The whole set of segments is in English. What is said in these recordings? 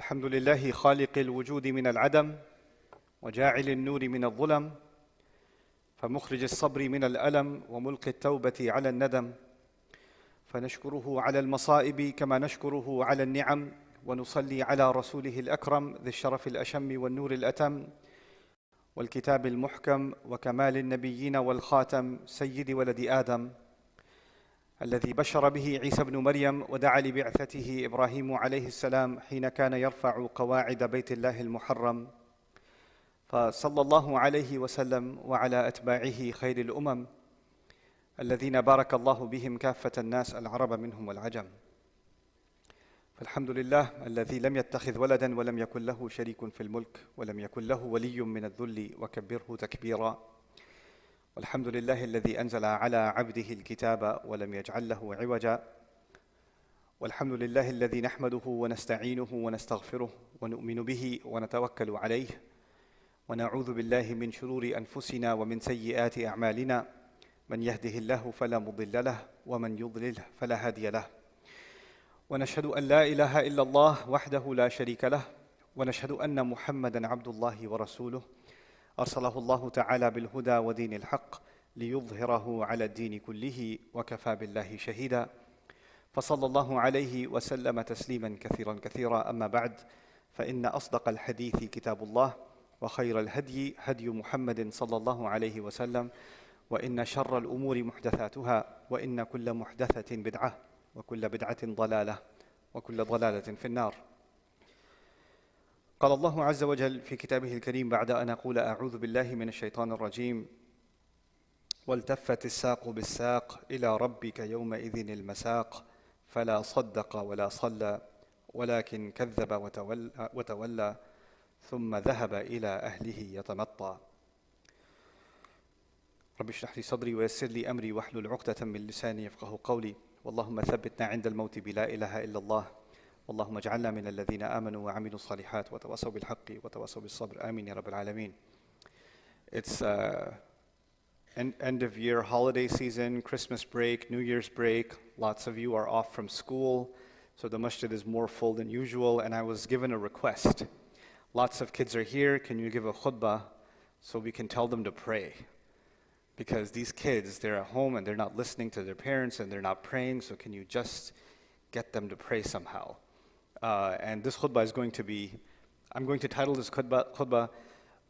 الحمد لله خالق الوجود من العدم وجاعل النور من الظلم فمخرج الصبر من الألم وملقي التوبة على الندم فنشكره على المصائب كما نشكره على النعم ونصلي على رسوله الأكرم ذي الشرف الأشم والنور الأتم والكتاب المحكم وكمال النبيين والخاتم سيد ولد آدم الذي بشر به عيسى بن مريم ودعا لبعثته إبراهيم عليه السلام حين كان يرفع قواعد بيت الله المحرم فصلى الله عليه وسلم وعلى أتباعه خير الأمم الذين بارك الله بهم كافة الناس العرب منهم والعجم. فالحمد لله الذي لم يتخذ ولدا ولم يكن له شريك في الملك ولم يكن له ولي من الذل وكبره تكبيرا. والحمد لله الذي أنزل على عبده الكتاب ولم يجعل له عوجا. والحمد لله الذي نحمده ونستعينه ونستغفره ونؤمن به ونتوكل عليه ونعوذ بالله من شرور أنفسنا ومن سيئات أعمالنا من يهده الله فلا مضل له ومن يضلله فلا هادي له. ونشهد أن لا إله إلا الله وحده لا شريك له ونشهد أن محمدًا عبد الله ورسوله أرسله الله تعالى بالهدى ودين الحق ليظهره على الدين كله وكفى بالله شهيدا. فصلى الله عليه وسلم تسليما كثيرا كثيرا. أما بعد فإن أصدق الحديث كتاب الله وخير الهدي هدي محمد صلى الله عليه وسلم وإن شر الأمور محدثاتها وإن كل محدثة بدعة وكل بدعة ضلالة وكل ضلالة في النار. قال الله عز وجل في كتابه الكريم بعد أن أقول أعوذ بالله من الشيطان الرجيم: والتفت الساق بالساق إلى ربك يومئذ المساق فلا صدق ولا صلى ولكن كذب وتولى ثم ذهب إلى أهله يتمطى. رب اشرح لي صدري ويسر لي أمري واحلل عقدة من لساني يفقه قولي. اللهم ثبتنا عند الموت بلا إله إلا الله. اللهم اجعلنا من الذين آمنوا وعملوا الصالحات وتواصوا بالحق وتواصوا بالصبر. آمين يا رب العالمين. It's end of year holiday season, Christmas break, New Year's break. Lots of you are off from school, so the masjid is more full than usual, and I was given a request. Lots of kids are here. Can you give a khutbah so we can tell them to pray? Because these kids, they're at home and they're not listening to their parents and they're not praying, so can you just get them to pray somehow? And this khutbah is going to be, I'm going to title this khutbah,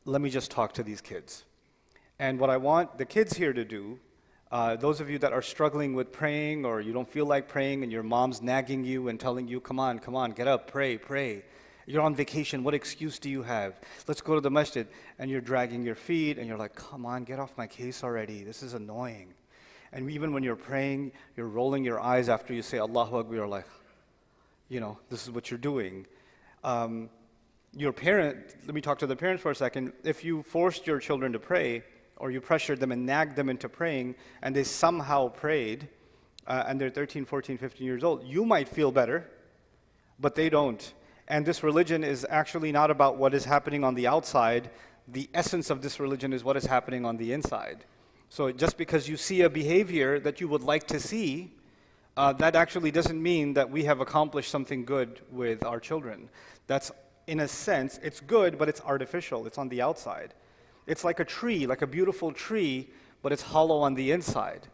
Let Me Just Talk to These Kids. And what I want the kids here to do, those of you that are struggling with praying or you don't feel like praying and your mom's nagging you and telling you, come on, get up, pray. You're on vacation, what excuse do you have? Let's go to the masjid. And you're dragging your feet and you're like, come on, get off my case already. This is annoying. And even when you're praying, you're rolling your eyes after you say Allahu Akbar, you're like, this is what you're doing. Your parent, let me talk to the parents for a second. If you forced your children to pray, or you pressured them and nagged them into praying, and they somehow prayed, and they're 13, 14, 15 years old, you might feel better, but they don't. And this religion is actually not about what is happening on the outside. The essence of this religion is what is happening on the inside. So just because you see a behavior that you would like to see, that actually doesn't mean that we have accomplished something good with our children. That's, in a sense, it's good, but it's artificial. It's on the outside. It's like a tree, like a beautiful tree, but it's hollow on the inside.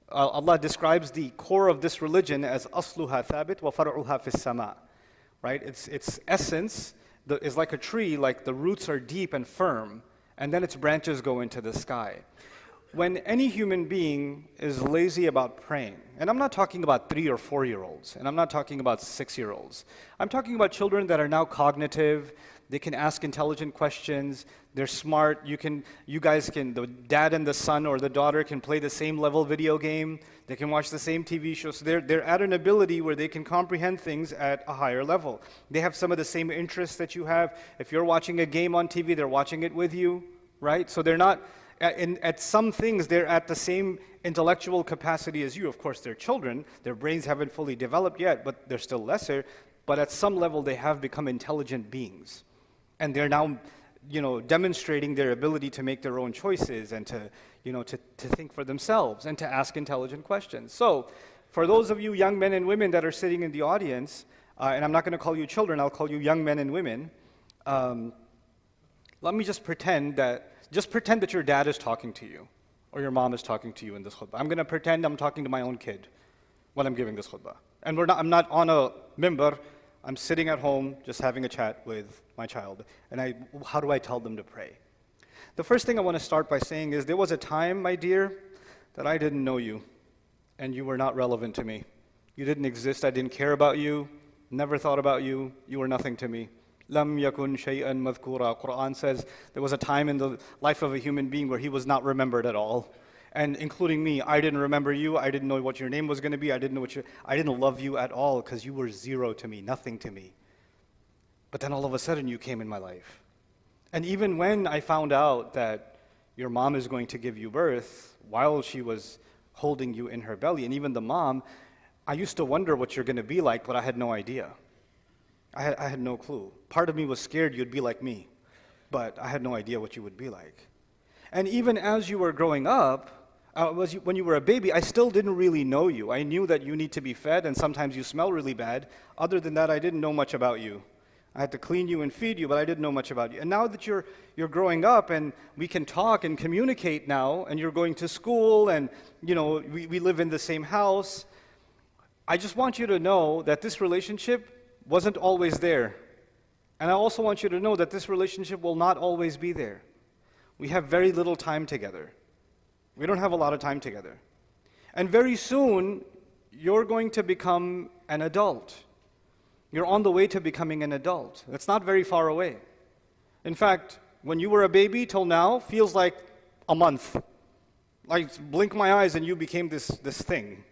Allah describes the core of this religion as asluha thabit wa far'uha fis sama. Right? Its essence is like a tree, like the roots are deep and firm, and then its branches go into the sky. When any human being is lazy about praying, and I'm not talking about 3 or 4-year-olds, and I'm not talking about 6-year-olds. I'm talking about children that are now cognitive. They can ask intelligent questions. They're smart. You guys can, the dad and the son or the daughter can play the same level video game. They can watch the same TV show. So they're at an ability where they can comprehend things at a higher level. They have some of the same interests that you have. If you're watching a game on TV, they're watching it with you, right? So they're not, at some things, they're at the same intellectual capacity as you. Of course, they're children. Their brains haven't fully developed yet, but they're still lesser. But at some level, they have become intelligent beings. And they're now, demonstrating their ability to make their own choices and to think for themselves and to ask intelligent questions. So, for those of you young men and women that are sitting in the audience, and I'm not going to call you children, I'll call you young men and women. Let me just pretend that your dad is talking to you, or your mom is talking to you in this khutbah. I'm going to pretend I'm talking to my own kid when I'm giving this khutbah. And I'm not on a mimbar, I'm sitting at home just having a chat with my child. And how do I tell them to pray? The first thing I want to start by saying is there was a time, my dear, that I didn't know you, and you were not relevant to me. You didn't exist, I didn't care about you, never thought about you, you were nothing to me. Lam yakun shay'an madhkura. Quran says there was a time in the life of a human being where he was not remembered at all. And including me, I didn't remember you, I didn't know what your name was going to be, I didn't love you at all because you were zero to me, nothing to me. But then all of a sudden you came in my life. And even when I found out that your mom is going to give you birth while she was holding you in her belly, and even the mom, I used to wonder what you're going to be like, but I had no idea. I had no clue. Part of me was scared you'd be like me, but I had no idea what you would be like. And even as you were growing up, when you were a baby, I still didn't really know you. I knew that you need to be fed, and sometimes you smell really bad. Other than that, I didn't know much about you. I had to clean you and feed you, but I didn't know much about you. And now that you're growing up, and we can talk and communicate now, and you're going to school, and we live in the same house, I just want you to know that this relationship wasn't always there. And I also want you to know that this relationship will not always be there. We have very little time together. We don't have a lot of time together. And very soon, you're going to become an adult. You're on the way to becoming an adult. It's not very far away. In fact, when you were a baby till now, feels like a month. Like blink my eyes and you became this thing.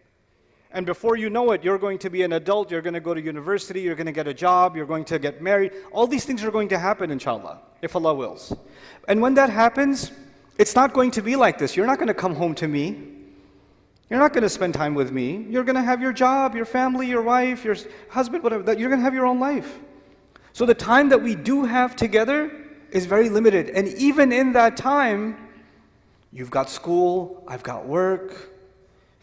And before you know it, you're going to be an adult, you're going to go to university, you're going to get a job, you're going to get married. All these things are going to happen, inshallah, if Allah wills. And when that happens, it's not going to be like this. You're not going to come home to me. You're not going to spend time with me. You're going to have your job, your family, your wife, your husband, whatever. You're going to have your own life. So the time that we do have together is very limited. And even in that time, you've got school, I've got work,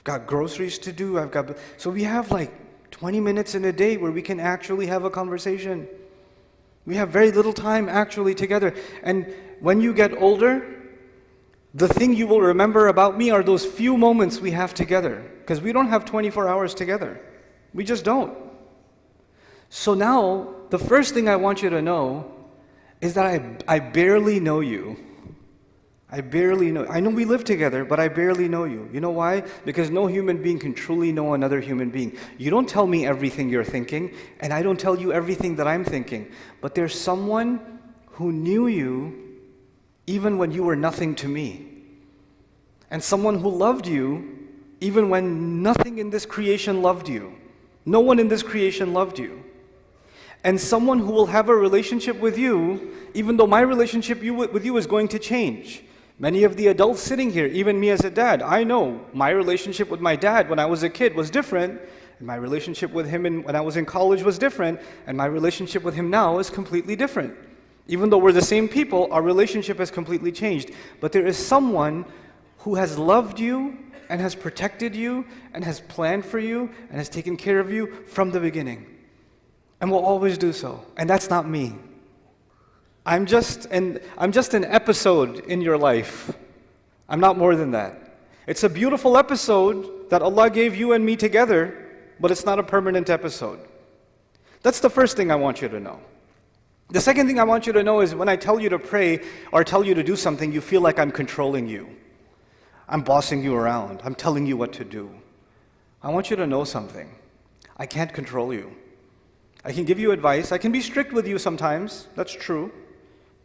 got groceries to do, so we have like 20 minutes in a day where we can actually have a conversation. We have very little time actually together. And when you get older, the thing you will remember about me are those few moments we have together, because we don't have 24 hours together. We just don't. So now, the first thing I want you to know is that I barely know you. I barely know. I know we live together, but I barely know you. You know why? Because no human being can truly know another human being. You don't tell me everything you're thinking, and I don't tell you everything that I'm thinking. But there's someone who knew you even when you were nothing to me. And someone who loved you even when nothing in this creation loved you. No one in this creation loved you. And someone who will have a relationship with you, even though my relationship with you is going to change. Many of the adults sitting here, even me as a dad, I know my relationship with my dad when I was a kid was different, and my relationship with him when I was in college was different, and my relationship with him now is completely different. Even though we're the same people, our relationship has completely changed. But there is someone who has loved you, and has protected you, and has planned for you, and has taken care of you from the beginning. And will always do so. And that's not me. I'm just an episode in your life. I'm not more than that. It's a beautiful episode that Allah gave you and me together, but it's not a permanent episode. That's the first thing I want you to know. The second thing I want you to know is when I tell you to pray or tell you to do something, you feel like I'm controlling you. I'm bossing you around. I'm telling you what to do. I want you to know something. I can't control you. I can give you advice. I can be strict with you sometimes. That's true.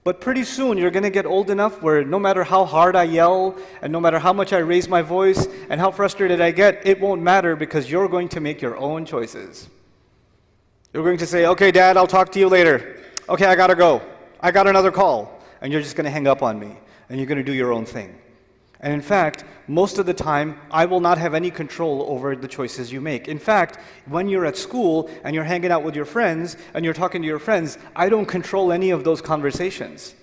But pretty soon you're going to get old enough where no matter how hard I yell and no matter how much I raise my voice and how frustrated I get, it won't matter because you're going to make your own choices. You're going to say, okay, Dad, I'll talk to you later. Okay, I gotta go. I got another call. And you're just going to hang up on me and you're going to do your own thing. And in fact, most of the time, I will not have any control over the choices you make. In fact, when you're at school and you're hanging out with your friends and you're talking to your friends, I don't control any of those conversations.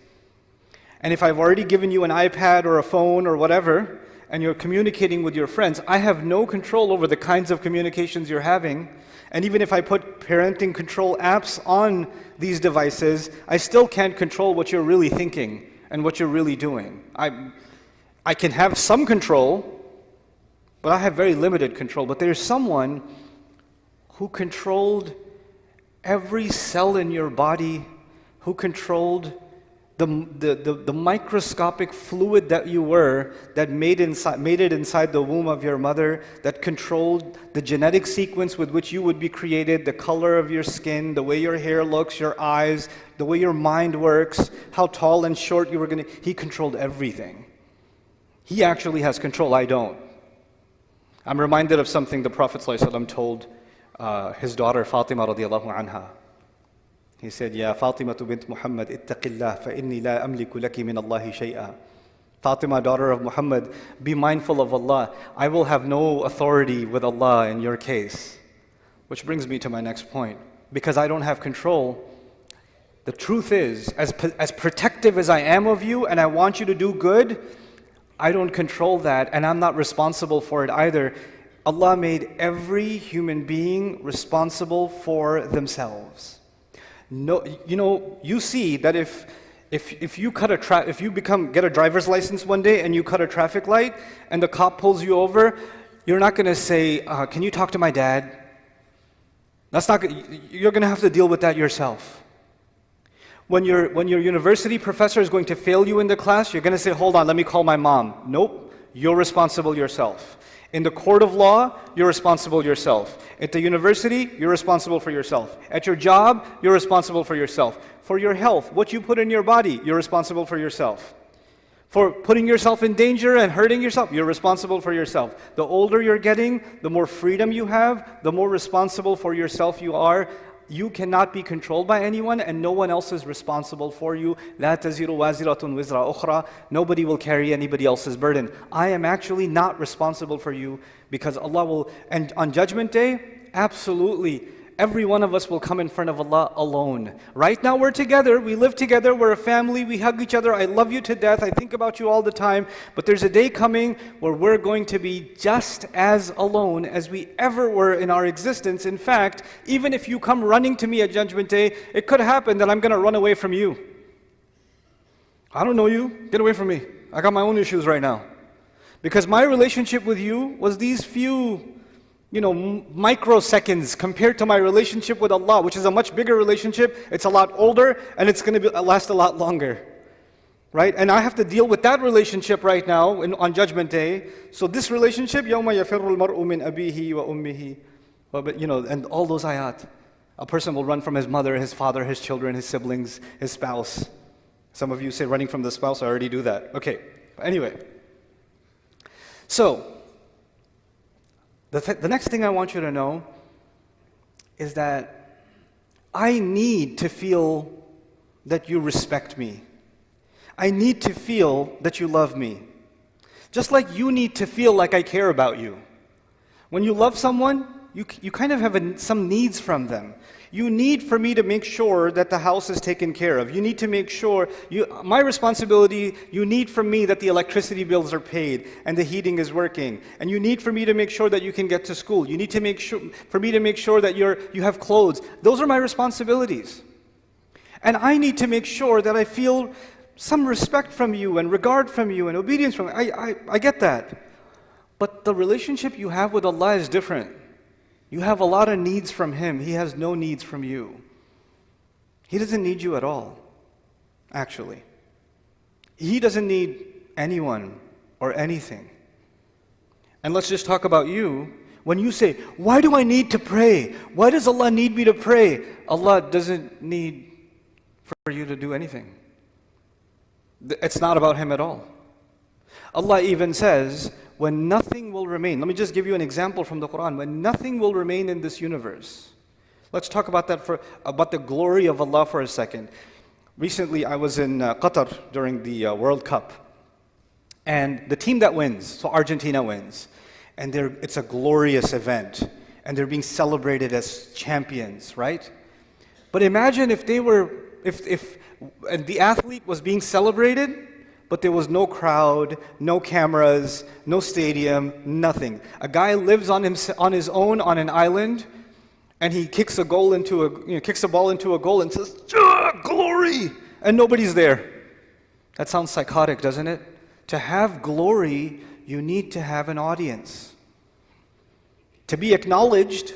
And if I've already given you an iPad or a phone or whatever, and you're communicating with your friends, I have no control over the kinds of communications you're having. And even if I put parenting control apps on these devices, I still can't control what you're really thinking and what you're really doing. I can have some control, but I have very limited control. But there's someone who controlled every cell in your body, who controlled the microscopic fluid that you were, that made it inside the womb of your mother, that controlled the genetic sequence with which you would be created, the color of your skin, the way your hair looks, your eyes, the way your mind works, how tall and short you were going to. He controlled everything. He actually has control, I don't. I'm reminded of something the Prophet ﷺ told his daughter Fatima radiallahu anha. He said, Ya Fatima bint Muhammad, ittaqillah, fa inni la amliku laki min Allahi shay'a. Fatima, daughter of Muhammad, be mindful of Allah. I will have no authority with Allah in your case. Which brings me to my next point. Because I don't have control, the truth is, as protective as I am of you and I want you to do good, I don't control that and I'm not responsible for it either. Allah made every human being responsible for themselves. No, you see that if you get a driver's license one day and you cut a traffic light and the cop pulls you over, you're not going to say, "Can you talk to my dad?" You're going to have to deal with that yourself. When your university professor is going to fail you in the class, you're going to say, "Hold on, let me call my mom." Nope, you're responsible yourself. In the court of law, you're responsible yourself. At the university, you're responsible for yourself. At your job, you're responsible for yourself. For your health, what you put in your body, you're responsible for yourself. For putting yourself in danger and hurting yourself, you're responsible for yourself. The older you're getting, the more freedom you have, the more responsible for yourself you are. You cannot be controlled by anyone and no one else is responsible for you. لا تزر وازرة وزر أخرى. Nobody will carry anybody else's burden. I am actually not responsible for you because Allah will, and on Judgment Day, absolutely, every one of us will come in front of Allah alone. Right now we're together, we live together, we're a family, we hug each other, I love you to death, I think about you all the time, but there's a day coming where we're going to be just as alone as we ever were in our existence. In fact, even if you come running to me at Judgment Day, it could happen that I'm going to run away from you. I don't know you, get away from me. I got my own issues right now. Because my relationship with you was these few microseconds compared to my relationship with Allah, which is a much bigger relationship. It's a lot older and it's going to last a lot longer. Right? And I have to deal with that relationship right now on Judgment Day. So this relationship, يَوْمَ يَفِرُّ الْمَرْءُ مِنْ أَبِيهِ وَأُمِّهِ, and all those ayat. A person will run from his mother, his father, his children, his siblings, his spouse. Some of you say running from the spouse, I already do that. Okay, anyway. So, the next thing I want you to know is that I need to feel that you respect me. I need to feel that you love me. Just like you need to feel like I care about you. When you love someone, you kind of have some needs from them. You need for me to make sure that the house is taken care of. You need to make sure, my responsibility, you need from me that the electricity bills are paid and the heating is working. And you need for me to make sure that you can get to school. You need to make sure, for me to make sure that you have clothes. Those are my responsibilities. And I need to make sure that I feel some respect from you and regard from you and obedience from you. I get that. But the relationship you have with Allah is different. You have a lot of needs from Him. He has no needs from you. He doesn't need you at all, actually. He doesn't need anyone or anything. And let's just talk about you. When you say, why do I need to pray? Why does Allah need me to pray? Allah doesn't need for you to do anything. It's not about Him at all. Allah even says, when nothing will remain, let me just give you an example from the Quran, when nothing will remain in this universe. Let's talk about that about the glory of Allah for a second. Recently I was in Qatar during the World Cup. And the team that wins, so Argentina wins, and it's a glorious event, and they're being celebrated as champions, right? But imagine if the athlete was being celebrated, but there was no crowd, no cameras, no stadium, nothing. A guy lives on his own on an island, and he kicks a ball into a goal and says, "Glory!" and nobody's there. That sounds psychotic, doesn't it? To have glory, you need to have an audience. To be acknowledged,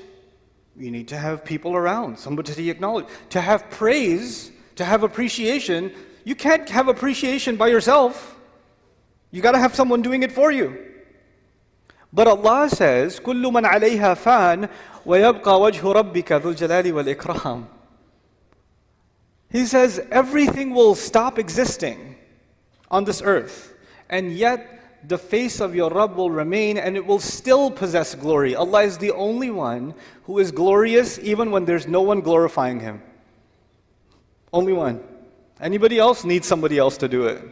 you need to have people around, somebody to acknowledge. To have praise, to have appreciation, you can't have appreciation by yourself. You got to have someone doing it for you. But Allah says, كُلُّ مَنْ عَلَيْهَا فَانٍ وَيَبْقَى وَجْهُ رَبِّكَ ذُو الْجَلَالِ وَالْإِكْرَامِ. He says, everything will stop existing on this earth, and yet the face of your Rabb will remain and it will still possess glory. Allah is the only one who is glorious even when there's no one glorifying Him. Only one. Anybody else needs somebody else to do it.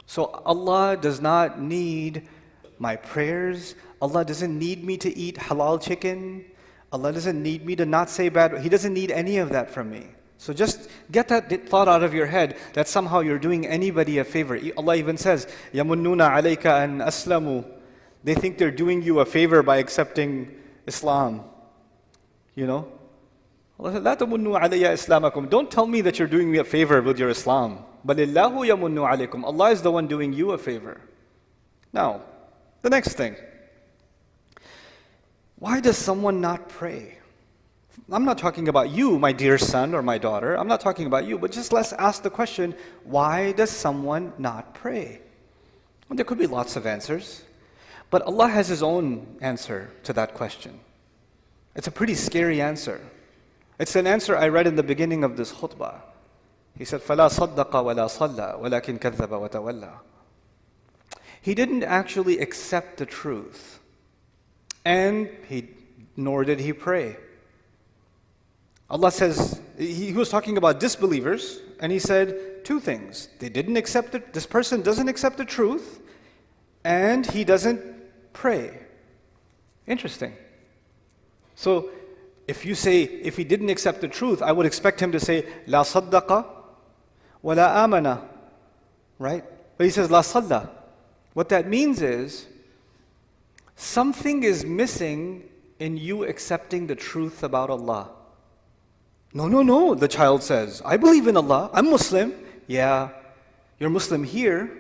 So Allah does not need my prayers. Allah doesn't need me to eat halal chicken. Allah doesn't need me to not say bad. He doesn't need any of that from me. So just get that thought out of your head that somehow you're doing anybody a favor. Allah even says, يَمُنُّونَ عَلَيْكَ أَنْ أَسْلَمُوا. They think they're doing you a favor by accepting Islam. You know? Allah said, لَا تَمُنُّوا عَلَيَّ إِسْلَامَكُمْ. Don't tell me that you're doing me a favor with your Islam. بَلِ اللَّهُ يَمُنُّ عَلَيْكُمْ. Allah is the one doing you a favor. Now, the next thing. Why does someone not pray? I'm not talking about you, my dear son or my daughter. I'm not talking about you, but just let's ask the question, why does someone not pray? Well, there could be lots of answers, but Allah has His own answer to that question. It's a pretty scary answer. It's an answer I read in the beginning of this khutbah. He said, فَلَا صَدَّقَ وَلَا صَلَّى وَلَكِنْ كَذَّبَ وَتَوَلَّى. He didn't actually accept the truth, and nor did he pray. Allah says, He was talking about disbelievers, and He said two things. They didn't accept it. This person doesn't accept the truth, and he doesn't pray. Interesting. So, if he didn't accept the truth, I would expect him to say, La saddaqa wa la amana. Right? But he says, La salla. What that means is, something is missing in you accepting the truth about Allah. No, the child says, I believe in Allah, I'm Muslim. Yeah, you're Muslim here,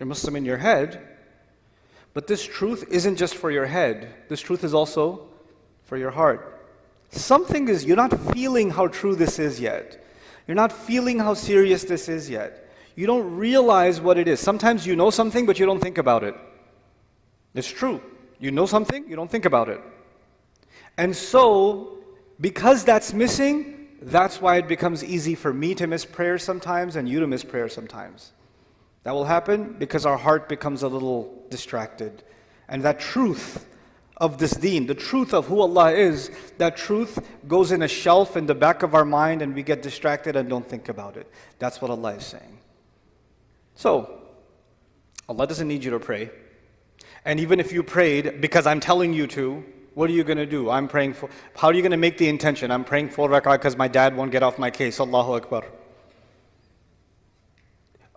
you're Muslim in your head, but this truth isn't just for your head, this truth is also for your heart. You're not feeling how true this is yet. You're not feeling how serious this is yet. You don't realize what it is. Sometimes you know something, but you don't think about it. It's true. You know something, you don't think about it. And so, because that's missing, that's why it becomes easy for me to miss prayer sometimes and you to miss prayer sometimes. That will happen because our heart becomes a little distracted. And that truth of this deen, the truth of who Allah is, that truth goes in a shelf in the back of our mind and we get distracted and don't think about it. That's what Allah is saying. So, Allah doesn't need you to pray. And even if you prayed because I'm telling you to, what are you going to do? How are you going to make the intention? I'm praying 4 rak'ah because my dad won't get off my case. Allahu Akbar.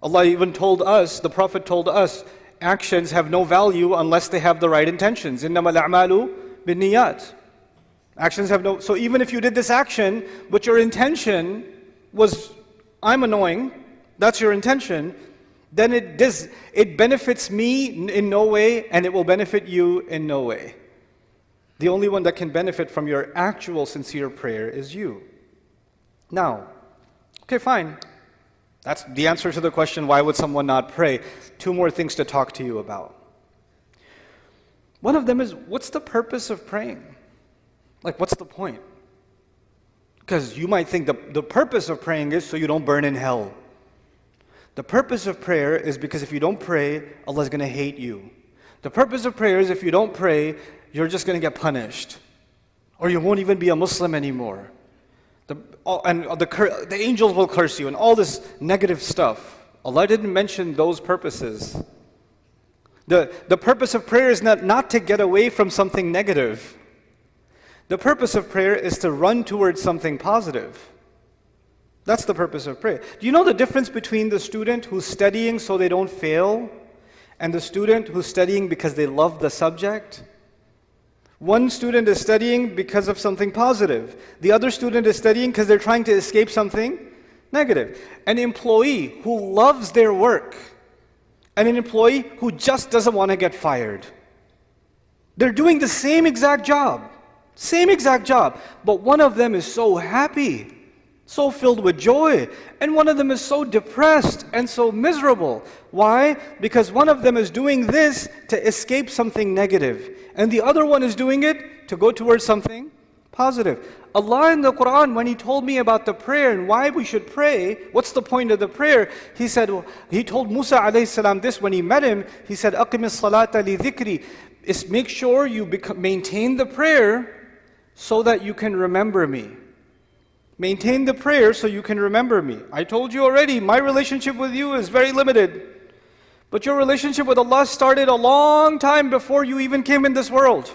Allah even told us, the Prophet told us, actions have no value unless they have the right intentions. إِنَّمَا الْأَعْمَالُ بِالنِّيَّاتِ. Actions have no, so even if you did this action, but your intention was, I'm annoying, that's your intention, then it benefits me in no way and it will benefit you in no way. The only one that can benefit from your actual sincere prayer is you. Now, okay, fine. That's the answer to the question, why would someone not pray? 2 more things to talk to you about. One of them is, what's the purpose of praying? Like, what's the point? Because you might think the purpose of praying is so you don't burn in hell. The purpose of prayer is because if you don't pray, Allah's going to hate you. The purpose of prayer is if you don't pray, you're just going to get punished. Or you won't even be a Muslim anymore. The angels will curse you and all this negative stuff. Allah didn't mention those purposes. The purpose of prayer is not to get away from something negative. The purpose of prayer is to run towards something positive. That's the purpose of prayer. Do you know the difference between the student who's studying so they don't fail and the student who's studying because they love the subject? One student is studying because of something positive. The other student is studying because they're trying to escape something negative. An employee who loves their work and an employee who just doesn't want to get fired. They're doing the same exact job, but one of them is so happy, so filled with joy, and one of them is so depressed and so miserable. Why? Because one of them is doing this to escape something negative, and the other one is doing it to go towards something positive. Allah in the Quran, when He told me about the prayer and why we should pray, what's the point of the prayer? He said, He told Musa alayhi salam this when he met him. He said, أَقِمِ الصَّلَاةَ لِذِكْرِ, is make sure you maintain the prayer so that you can remember me. Maintain the prayer so you can remember me. I told you already, my relationship with you is very limited. But your relationship with Allah started a long time before you even came in this world.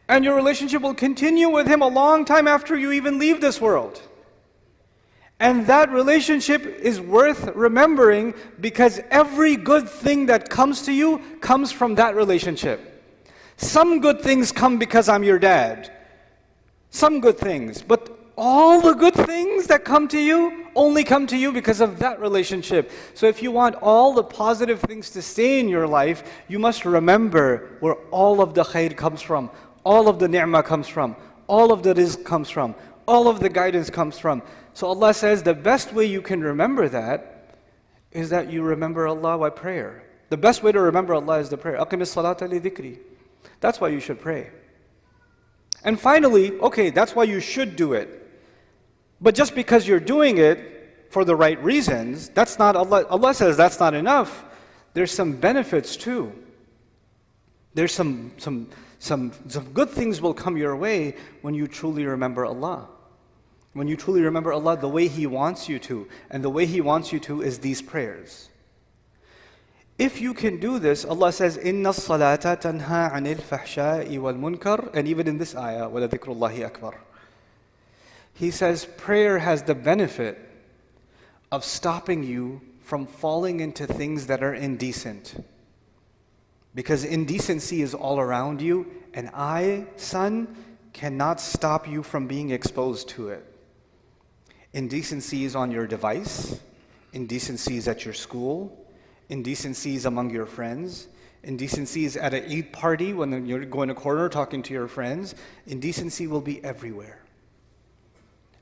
And your relationship will continue with Him a long time after you even leave this world. And that relationship is worth remembering because every good thing that comes to you comes from that relationship. Some good things come because I'm your dad. Some good things. But all the good things that come to you only come to you because of that relationship. So if you want all the positive things to stay in your life, you must remember where all of the khair comes from, all of the ni'mah comes from, all of the rizq comes from, all of the guidance comes from. So Allah says the best way you can remember that is that you remember Allah by prayer. The best way to remember Allah is the prayer. أَقِمِ الصَّلَاةَ لِذِكْرِ. That's why you should pray. And finally, okay, that's why you should do it. But just because you're doing it for the right reasons, that's not Allah. Allah says that's not enough. There's some benefits too. There's some good things will come your way when you truly remember Allah. When you truly remember Allah the way He wants you to. And the way He wants you to is these prayers. If you can do this, Allah says, إِنَّ الصَّلَاةَ تَنْهَا عَنِ الْفَحْشَاءِ وَالْمُنْكَرِ. And even in this ayah, وَلَذِكْرُ اللَّهِ أَكْبَرُ. He says prayer has the benefit of stopping you from falling into things that are indecent. Because indecency is all around you, and I, son, cannot stop you from being exposed to it. Indecency is on your device, indecency is at your school, indecency is among your friends, indecency is at an Eid party when you're going to a corner talking to your friends. Indecency will be everywhere.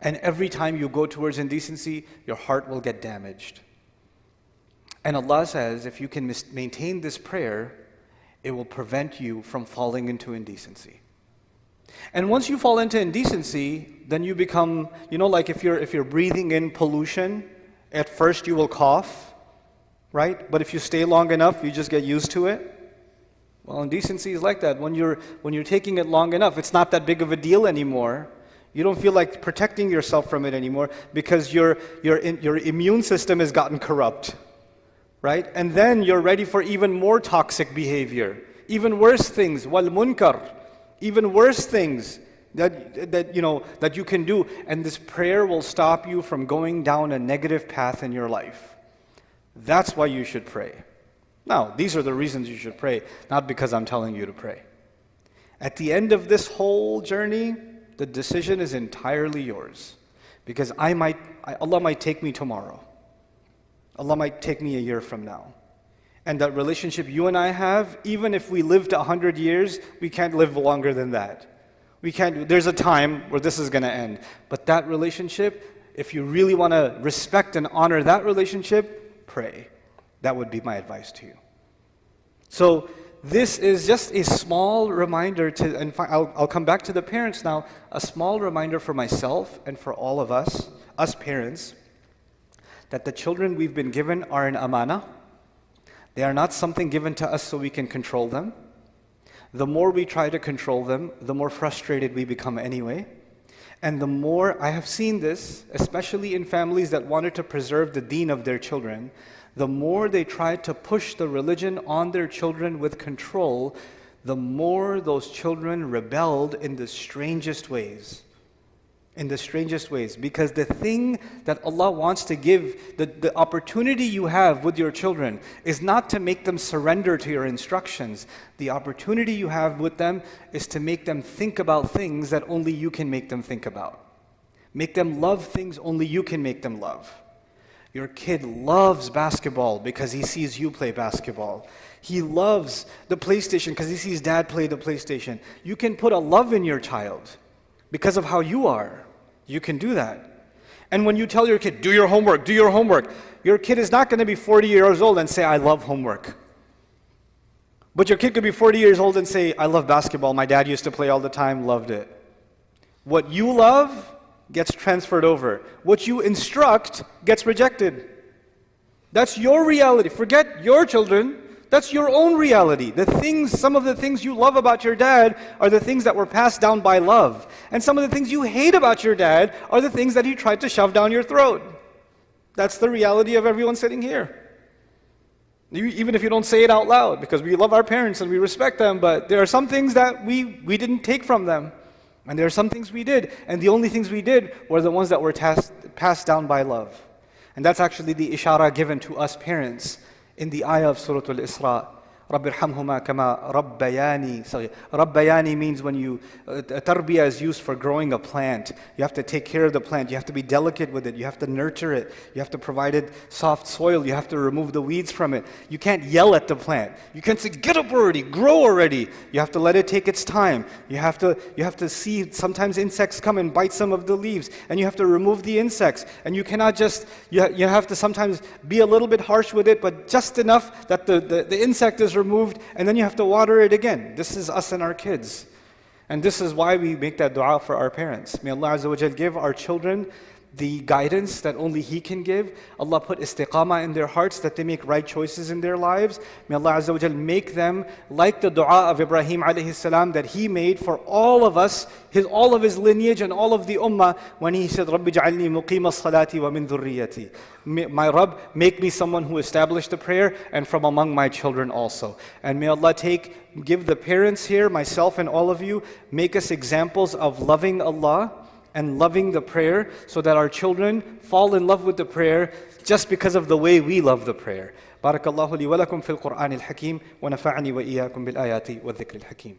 And every time you go towards indecency, your heart will get damaged. And Allah says, if you can maintain this prayer, it will prevent you from falling into indecency. And once you fall into indecency, then you become, like if you're breathing in pollution, at first you will cough, right? But if you stay long enough, you just get used to it. Well, indecency is like that. When you're taking it long enough, it's not that big of a deal anymore. You don't feel like protecting yourself from it anymore because your immune system has gotten corrupt, right? And then you're ready for even more toxic behavior, even worse things, wal munkar, even worse things that you can do. And this prayer will stop you from going down a negative path in your life. That's why you should pray. Now, these are the reasons you should pray, not because I'm telling you to pray. At the end of this whole journey, the decision is entirely yours. Because Allah might take me tomorrow. Allah might take me a year from now. And that relationship you and I have, even if we lived 100 years, we can't live longer than that. There's a time where this is going to end. But that relationship, if you really want to respect and honor that relationship, pray. That would be my advice to you. So, this is just a small reminder and I'll come back to the parents now, a small reminder for myself and for all of us parents, that the children we've been given are an amana. They are not something given to us so we can control them. The more we try to control them, the more frustrated we become anyway. And the more, I have seen this, especially in families that wanted to preserve the deen of their children, the more they tried to push the religion on their children with control, the more those children rebelled in the strangest ways. in the strangest ways. Because the thing that Allah wants to give, the opportunity you have with your children is not to make them surrender to your instructions. The opportunity you have with them is to make them think about things that only you can make them think about. Make them love things only you can make them love. Your kid loves basketball because he sees you play basketball. He loves the PlayStation because he sees dad play the PlayStation. You can put a love in your child because of how you are. You can do that. And when you tell your kid, do your homework, your kid is not going to be 40 years old and say, I love homework. But your kid could be 40 years old and say, I love basketball. My dad used to play all the time, loved it. What you love gets transferred over. What you instruct gets rejected. That's your reality. Forget your children. That's your own reality. Some of the things you love about your dad are the things that were passed down by love. And some of the things you hate about your dad are the things that he tried to shove down your throat. That's the reality of everyone sitting here. Even if you don't say it out loud, because we love our parents and we respect them, but there are some things that we didn't take from them. And there are some things we did, and the only things we did were the ones that were passed down by love. And that's actually the ishara given to us parents in the ayah of Surah Al-Isra. رَبِّ ارْحَمْهُمَا كَمَا رَبَّيَانِي صغيرًا. Rabbayani means when tarbiyah is used for growing a plant. You have to take care of the plant. You have to be delicate with it. You have to nurture it. You have to provide it soft soil. You have to remove the weeds from it. You can't yell at the plant. You can't say, get up already, grow already. You have to let it take its time. You have to see sometimes insects come and bite some of the leaves, and you have to remove the insects. And you cannot just, you have to sometimes be a little bit harsh with it, but just enough that the insect is removed, and then you have to water it again. This is us and our kids. And this is why we make that dua for our parents. May Allah Azza wa Jal give our children the guidance that only He can give. Allah put istiqamah in their hearts that they make right choices in their lives. May Allah Azza wa Jal make them like the dua of Ibrahim alayhi salam that he made for all of us, all of his lineage and all of the ummah, when he said, Rabbi ja'alni muqima salati wa min dhurriyati. My Rabb, make me someone who established the prayer and from among my children also. And may Allah give the parents here, myself and all of you, make us examples of loving Allah and loving the prayer, so that our children fall in love with the prayer just because of the way we love the prayer. Barakallahu li wa lakum fil Qur'an al-Hakim wa nafa'ani wa iyyakum bil ayati wa dhikr al-Hakim.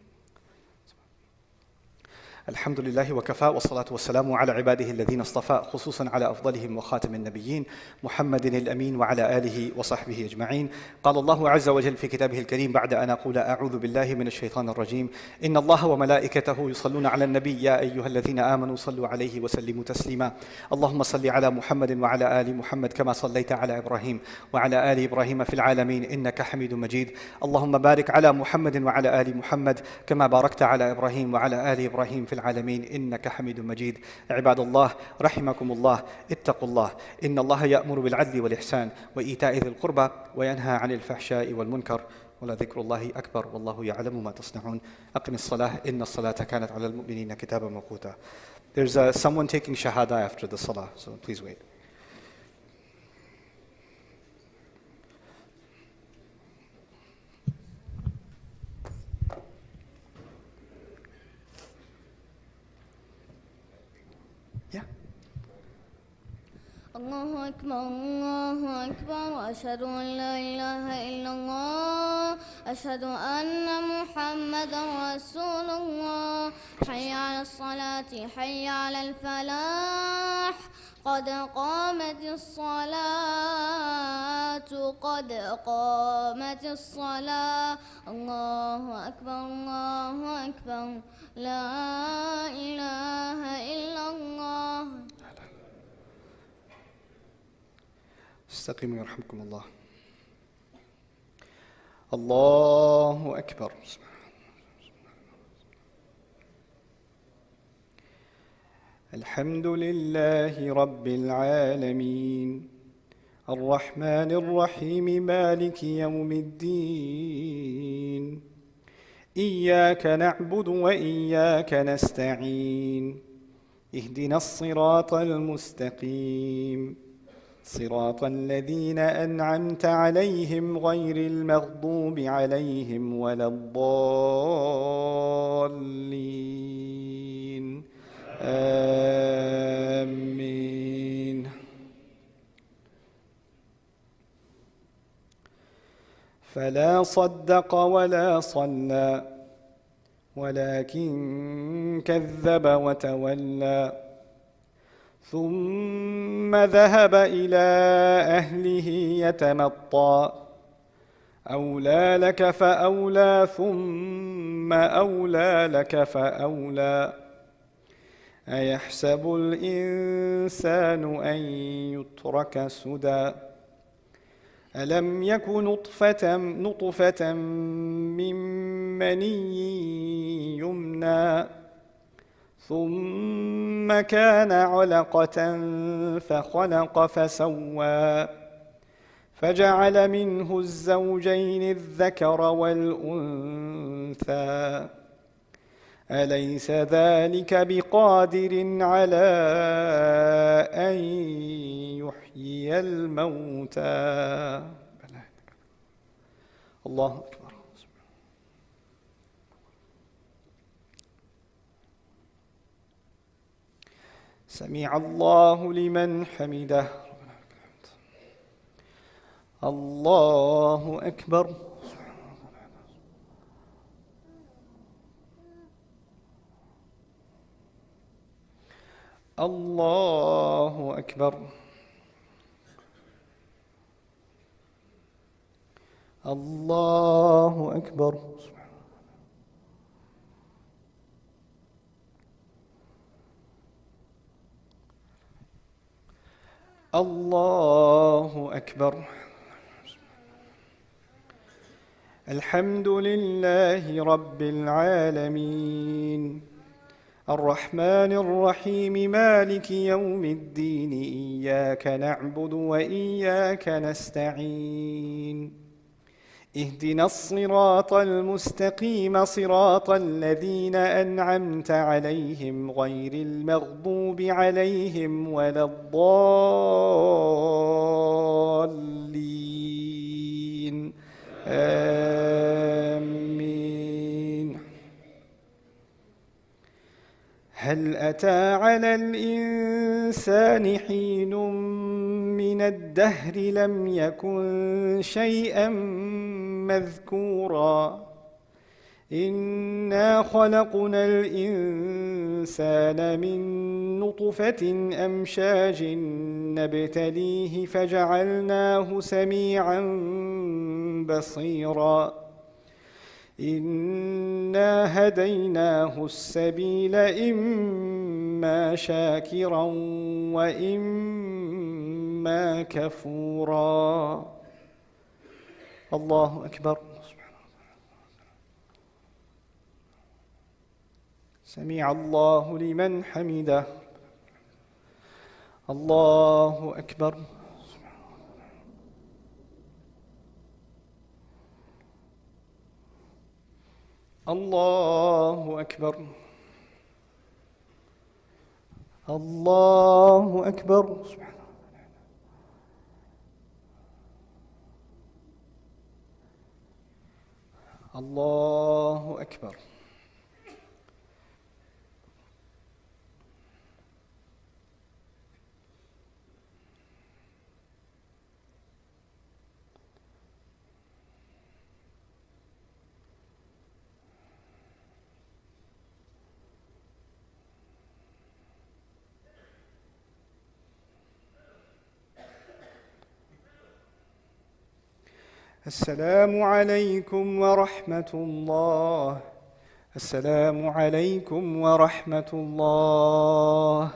الحمد لله وكفى والصلاة والسلام على عباده الذين اصطفى خصوصا على أفضلهم وخاتم النبيين محمد الأمين وعلى آله وصحبه أجمعين. قال الله عز وجل في كتابه الكريم بعد أن أقول أعوذ بالله من الشيطان الرجيم إن الله وملائكته يصلون على النبي يا أيها الذين آمنوا صلوا عليه وسلموا تسليما. اللهم صل على محمد وعلى آل محمد كما صليت على إبراهيم وعلى آل إبراهيم في العالمين إنك حميد مجيد. اللهم بارك على محمد وعلى آل محمد كما باركت على إبراهيم وعلى آل إبراهيم في العالمين إنك حميد مجيد. عباد الله رحمكم الله اتقوا الله إن الله يأمر بالعدل والإحسان وإيتاء ذي القربى وينهى عن الفحشاء والمنكر ولذكر الله أكبر والله يعلم ما تصنعون. أقم الصلاة إن الصلاة كانت على المؤمنين كتابا موقوتا. There's someone taking shahada after the salah, so please wait. الله أكبر وأشهد أن لا إله إلا الله أشهد أن محمدا رسول الله حي على الصلاة حي على الفلاح قد قامت الصلاة قد قامت الصلاة الله أكبر لا إله إلا الله. استقيموا يرحمكم الله. الله أكبر. الحمد لله رب العالمين الرحمن الرحيم مالك يوم الدين إياك نعبد وإياك نستعين اهدنا الصراط المستقيم صراط الذين أنعمت عليهم غير المغضوب عليهم ولا الضالين آمين. فلا صدق ولا صلى ولكن كذب وتولى ثم ذهب إلى أهله يتمطى أولى لك فأولى ثم أولى لك فأولى أيحسب الإنسان أن يترك سدى ألم يك نطفة من مني يمنى ثم كان علقة فخلق فسوى فجعل منه الزوجين الذكر والأنثى أليس ذلك بقادر على أن يحيي الموتى. الله أكبر. سمع الله لمن حمده. الله أكبر. الله أكبر. الله أكبر. الله أكبر. الحمد لله رب العالمين الرحمن الرحيم مالك يوم الدين إياك نعبد وإياك نستعين اهدنا الصراط المستقيم صراط الذين أنعمت عليهم غير المغضوب عليهم ولا الضالين آمين. هل أتى على الإنسان حين من الدهر لم يكن شيئا مذكورا إنا خلقنا الإنسان من نطفة أمشاج نبتليه فجعلناه سميعا بصيرا إنا هديناه السبيل إما شاكرا وإما كفورا. الله أكبر. سمع الله لمن حمده. الله أكبر. الله أكبر. الله أكبر. الله أكبر. السلام عليكم ورحمة الله. السلام عليكم ورحمة الله.